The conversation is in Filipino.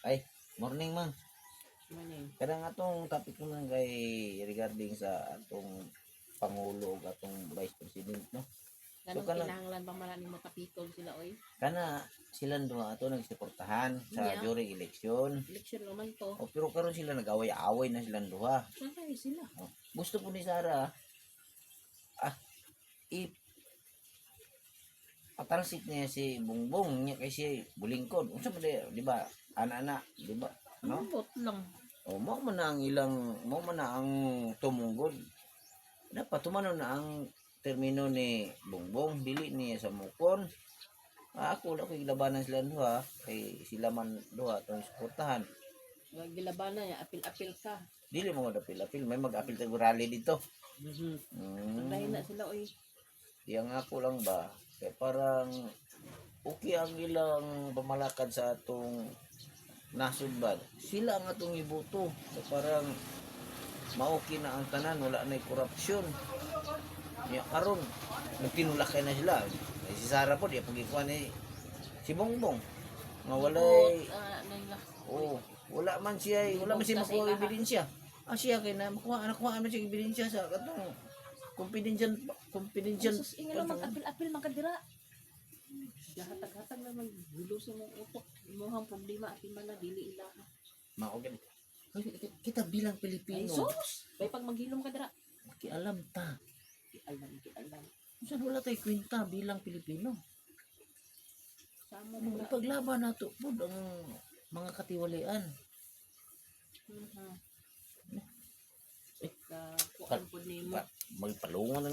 Ay, morning man. Maning. Kada nga atong topic naman kay regarding sa atong pangulo ug atong vice president no. Ganong kana- kinahanglan bang marami mo kapikol sila oy? Kana silang duha ato nagsuportahan sa Yeah. during election. Eleksyon naman to. O pero karon sila nag-away-away na silang duha. Sangkay sila. Gusto po ni Sara i patalsik niya si Bongbong niya kay si Bulingkod. Unsa man di ba? Ana-ana, di ba? No? Ambot lang. O mao man na ang tumunggod. Dapat tumano na ang termino ni Bongbong dili niya sa mukon. Ako ko gilabanan sila duha kay sila man duha tong suportahan. Gilabanan ya apil-apil ka. Dili mo apil-apil, may mag-apil tag rally dito. Dahil na sila oy. Yang ako lang ba, kaya parang okay ang ilang pamalakad sa atong nasudbad. Sila ang atong iboto. So parang maoki na ang tanan, wala na korupsyon. Ya karon nagtinulakay na sila. Si Sara po di pagikuan ni si Bongbong. Nga walay wala man siya makuha ebidensya. Siya kay na makuha man siya ebidensya sa katong confidential Jesus, ingalo mag-apil-apil man kadira. Hatag-hatag na maggulo sa mong utok. Imuhang problema at man na dili ila. mao gani. Kita bilang Ay Pilipino, sus, bay pag maghilom ka dira. kialam ta. Kialam. Kung wala tayo kwenta bilang Pilipino. Sama mo na. Paglaban nato po ang mga katiwalian. Kuan po nimo. Magpalungan na